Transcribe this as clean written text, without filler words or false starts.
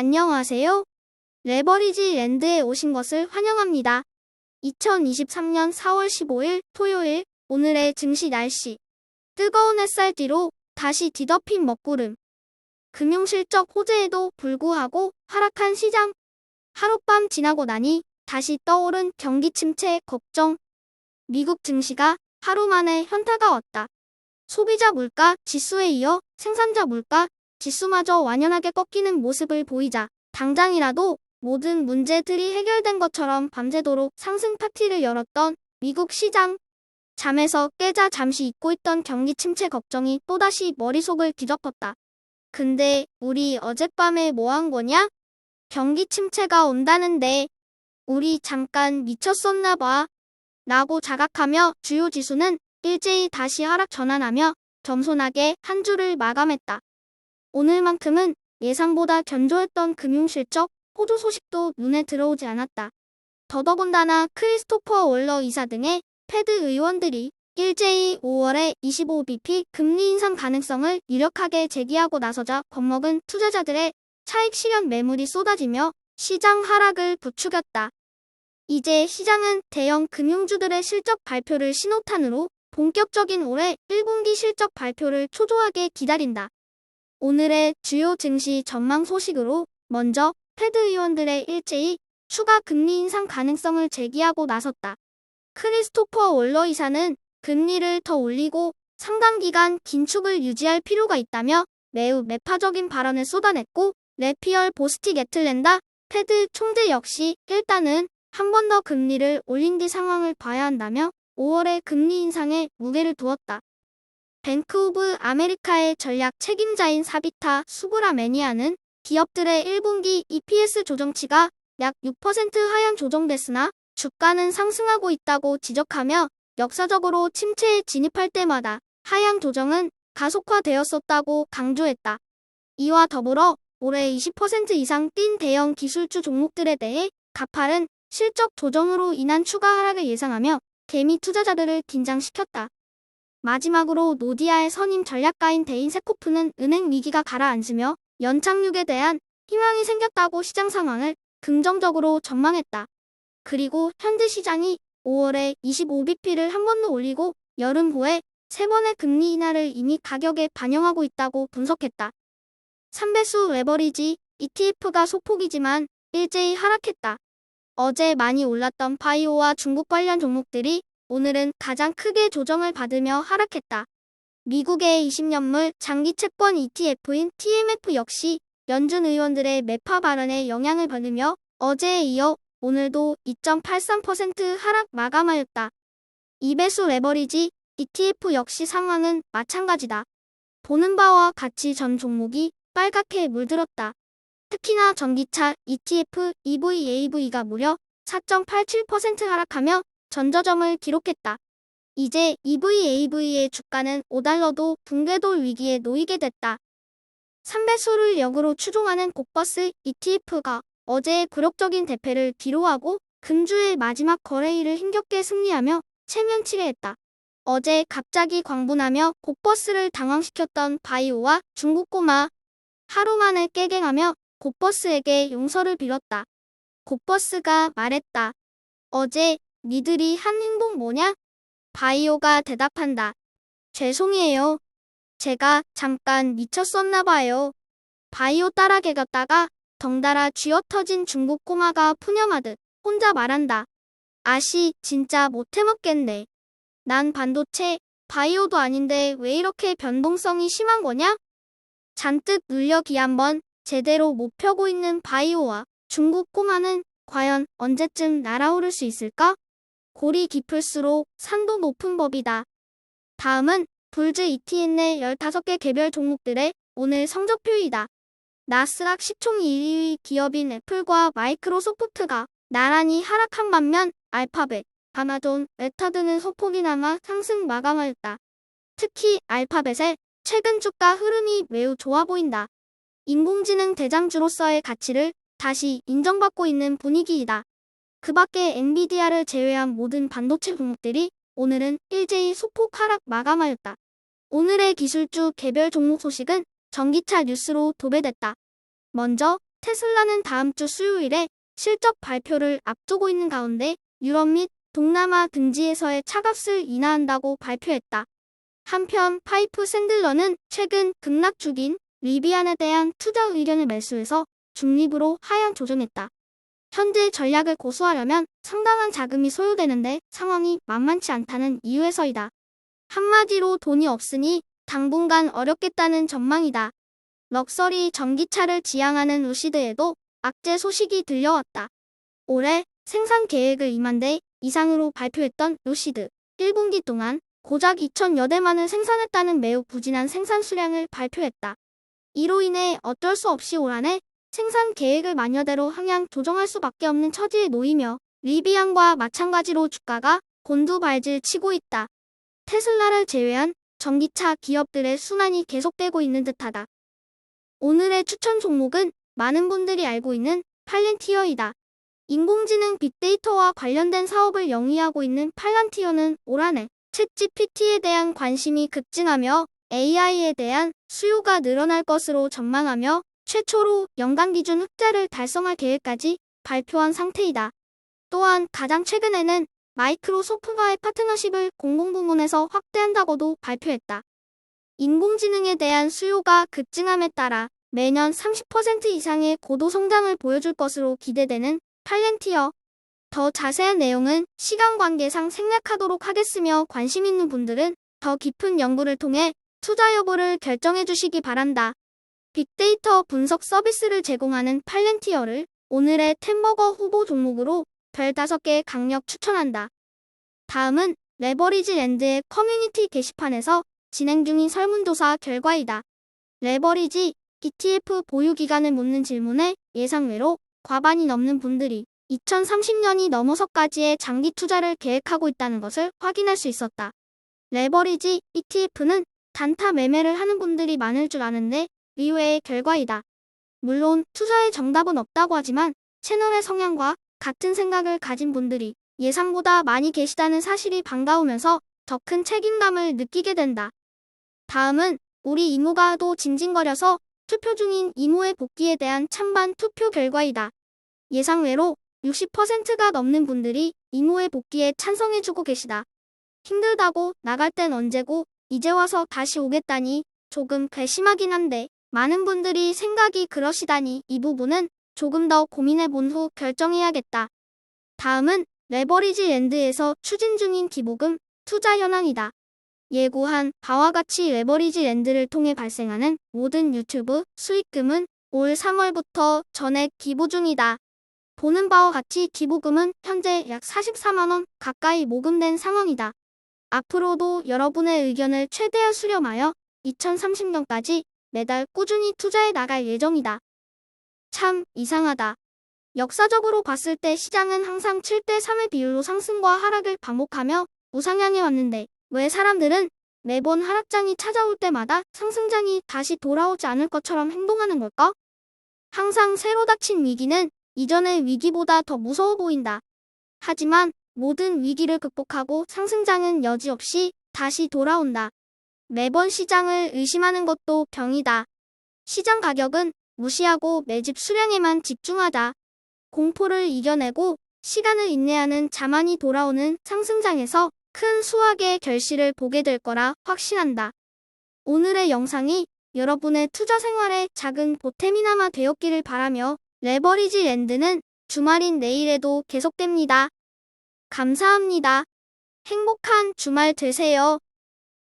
안녕하세요. 레버리지 랜드에 오신 것을 환영합니다. 2023년 4월 15일 토요일 오늘의 증시 날씨. 뜨거운 햇살 뒤로 다시 뒤덮인 먹구름. 금융실적 호재에도 불구하고 하락한 시장. 하룻밤 지나고 나니 다시 떠오른 경기 침체 걱정. 미국 증시가 하루 만에 현타가 왔다. 소비자 물가 지수에 이어 생산자 물가 지수마저 완연하게 꺾이는 모습을 보이자 당장이라도 모든 문제들이 해결된 것처럼 밤새도록 상승 파티를 열었던 미국 시장. 잠에서 깨자 잠시 잊고 있던 경기 침체 걱정이 또다시 머릿속을 뒤덮었다. 근데 우리 어젯밤에 뭐 한 거냐? 경기 침체가 온다는데 우리 잠깐 미쳤었나 봐. 라고 자각하며 주요 지수는 일제히 다시 하락 전환하며 겸손하게 한 주를 마감했다. 오늘만큼은 예상보다 견조했던 금융실적 호조 소식도 눈에 들어오지 않았다. 더더군다나 크리스토퍼 월러 이사 등의 패드 의원들이 일제히 5월에 25bp 금리 인상 가능성을 유력하게 제기하고 나서자 겁먹은 투자자들의 차익 실현 매물이 쏟아지며 시장 하락을 부추겼다. 이제 시장은 대형 금융주들의 실적 발표를 신호탄으로 본격적인 올해 1분기 실적 발표를 초조하게 기다린다. 오늘의 주요 증시 전망 소식으로 먼저 패드 의원들의 일제히 추가 금리 인상 가능성을 제기하고 나섰다. 크리스토퍼 월러 이사는 금리를 더 올리고 상당 기간 긴축을 유지할 필요가 있다며 매우 매파적인 발언을 쏟아냈고, 래피얼 보스틱 애틀랜다 패드 총재 역시 일단은 한 번 더 금리를 올린 뒤 상황을 봐야 한다며 5월의 금리 인상에 무게를 두었다. 뱅크 오브 아메리카의 전략 책임자인 사비타 수브라매니아는 기업들의 1분기 EPS 조정치가 약 6% 하향 조정됐으나 주가는 상승하고 있다고 지적하며 역사적으로 침체에 진입할 때마다 하향 조정은 가속화되었었다고 강조했다. 이와 더불어 올해 20% 이상 뛴 대형 기술주 종목들에 대해 가팔은 실적 조정으로 인한 추가 하락을 예상하며 개미 투자자들을 긴장시켰다. 마지막으로 노디아의 선임 전략가인 데인 세코프는 은행 위기가 가라앉으며 연착륙에 대한 희망이 생겼다고 시장 상황을 긍정적으로 전망했다. 그리고 현재 시장이 5월에 25bp를 한 번 더 올리고 여름 후에 3번의 금리 인하를 이미 가격에 반영하고 있다고 분석했다. 3배수 레버리지 ETF가 소폭이지만 일제히 하락했다. 어제 많이 올랐던 바이오와 중국 관련 종목들이 오늘은 가장 크게 조정을 받으며 하락했다. 미국의 20년물 장기 채권 ETF인 TMF 역시 연준 의원들의 매파 발언에 영향을 받으며 어제에 이어 오늘도 2.83% 하락 마감하였다. 2배수 레버리지 ETF 역시 상황은 마찬가지다. 보는 바와 같이 전 종목이 빨갛게 물들었다. 특히나 전기차 ETF EVAV가 무려 4.87% 하락하며 전저점을 기록했다. 이제 EVAV의 주가는 5달러도 붕괴돌 위기에 놓이게 됐다. 3배수를 역으로 추종하는 곡버스 ETF가 어제의 굴욕적인 대패를 뒤로하고 금주의 마지막 거래일을 힘겹게 승리하며 체면치레했다. 어제 갑자기 광분하며 곡버스를 당황시켰던 바이오와 중국 꼬마. 하루 만에 깨갱하며 곡버스에게 용서를 빌었다. 곡버스가 말했다. 어제 니들이 한 행동 뭐냐? 바이오가 대답한다. 죄송해요. 제가 잠깐 미쳤었나 봐요. 바이오 따라 개겼다가 덩달아 쥐어터진 중국 꼬마가 푸념하듯 혼자 말한다. 아씨 진짜 못해먹겠네. 난 반도체, 바이오도 아닌데 왜 이렇게 변동성이 심한 거냐? 잔뜩 눌려기 한번 제대로 못 펴고 있는 바이오와 중국 꼬마는 과연 언제쯤 날아오를 수 있을까? 골이 깊을수록 산도 높은 법이다. 다음은 불즈 ETN의 15개 개별 종목들의 오늘 성적표이다. 나스닥 시총 1위 기업인 애플과 마이크로소프트가 나란히 하락한 반면 알파벳, 아마존, 메타 등은 소폭이나마 상승 마감하였다. 특히 알파벳의 최근 주가 흐름이 매우 좋아 보인다. 인공지능 대장주로서의 가치를 다시 인정받고 있는 분위기이다. 그 밖에 엔비디아를 제외한 모든 반도체 종목들이 오늘은 일제히 소폭 하락 마감하였다. 오늘의 기술주 개별 종목 소식은 전기차 뉴스로 도배됐다. 먼저 테슬라는 다음 주 수요일에 실적 발표를 앞두고 있는 가운데 유럽 및 동남아 등지에서의 차값을 인하한다고 발표했다. 한편 파이프 샌들러는 최근 급락 중인 리비안에 대한 투자 의견을 매수해서 중립으로 하향 조정했다. 현재 전략을 고수하려면 상당한 자금이 소요되는데 상황이 만만치 않다는 이유에서이다. 한마디로 돈이 없으니 당분간 어렵겠다는 전망이다. 럭셔리 전기차를 지향하는 루시드에도 악재 소식이 들려왔다. 올해 생산 계획을 2만 대 이상으로 발표했던 루시드, 1분기 동안 고작 2,000여 대만을 생산했다는 매우 부진한 생산 수량을 발표했다. 이로 인해 어쩔 수 없이 올 한해 생산 계획을 만여대로 항향 조정할 수밖에 없는 처지에 놓이며 리비안과 마찬가지로 주가가 곤두발질 치고 있다. 테슬라를 제외한 전기차 기업들의 순환이 계속되고 있는 듯하다. 오늘의 추천 종목은 많은 분들이 알고 있는 팔랜티어이다. 인공지능 빅데이터와 관련된 사업을 영위하고 있는 팔란티어는 올 한해 챗GPT에 대한 관심이 급증하며 AI에 대한 수요가 늘어날 것으로 전망하며 최초로 연간 기준 흑자를 달성할 계획까지 발표한 상태이다. 또한 가장 최근에는 마이크로소프트와의 파트너십을 공공부문에서 확대한다고도 발표했다. 인공지능에 대한 수요가 급증함에 따라 매년 30% 이상의 고도 성장을 보여줄 것으로 기대되는 팔랜티어. 더 자세한 내용은 시간 관계상 생략하도록 하겠으며 관심 있는 분들은 더 깊은 연구를 통해 투자 여부를 결정해 주시기 바란다. 빅데이터 분석 서비스를 제공하는 팔랜티어를 오늘의 템버거 후보 종목으로 별 5개 강력 추천한다. 다음은 레버리지 랜드의 커뮤니티 게시판에서 진행 중인 설문조사 결과이다. 레버리지 ETF 보유 기간을 묻는 질문에 예상외로 과반이 넘는 분들이 2030년이 넘어서까지의 장기 투자를 계획하고 있다는 것을 확인할 수 있었다. 레버리지 ETF는 단타 매매를 하는 분들이 많을 줄 아는데 의외의 결과이다. 물론 투자의 정답은 없다고 하지만 채널의 성향과 같은 생각을 가진 분들이 예상보다 많이 계시다는 사실이 반가우면서 더 큰 책임감을 느끼게 된다. 다음은 우리 이모가 하도 징징거려서 투표 중인 이모의 복귀에 대한 찬반 투표 결과이다. 예상외로 60%가 넘는 분들이 이모의 복귀에 찬성해주고 계시다. 힘들다고 나갈 땐 언제고 이제 와서 다시 오겠다니 조금 괘씸하긴 한데 많은 분들이 생각이 그러시다니 이 부분은 조금 더 고민해본 후 결정해야겠다. 다음은 레버리지 랜드에서 추진 중인 기부금 투자 현황이다. 예고한 바와 같이 레버리지 랜드를 통해 발생하는 모든 유튜브 수익금은 올 3월부터 전액 기부 중이다. 보는 바와 같이 기부금은 현재 약 44만 원 가까이 모금된 상황이다. 앞으로도 여러분의 의견을 최대한 수렴하여 2030년까지 매달 꾸준히 투자해 나갈 예정이다. 참 이상하다. 역사적으로 봤을 때 시장은 항상 7대 3의 비율로 상승과 하락을 반복하며 우상향해 왔는데 왜 사람들은 매번 하락장이 찾아올 때마다 상승장이 다시 돌아오지 않을 것처럼 행동하는 걸까? 항상 새로 닥친 위기는 이전의 위기보다 더 무서워 보인다. 하지만 모든 위기를 극복하고 상승장은 여지없이 다시 돌아온다. 매번 시장을 의심하는 것도 병이다. 시장 가격은 무시하고 매집 수량에만 집중하자. 공포를 이겨내고 시간을 인내하는 자만이 돌아오는 상승장에서 큰 수확의 결실을 보게 될 거라 확신한다. 오늘의 영상이 여러분의 투자 생활에 작은 보탬이나마 되었기를 바라며 레버리지 랜드는 주말인 내일에도 계속됩니다. 감사합니다. 행복한 주말 되세요.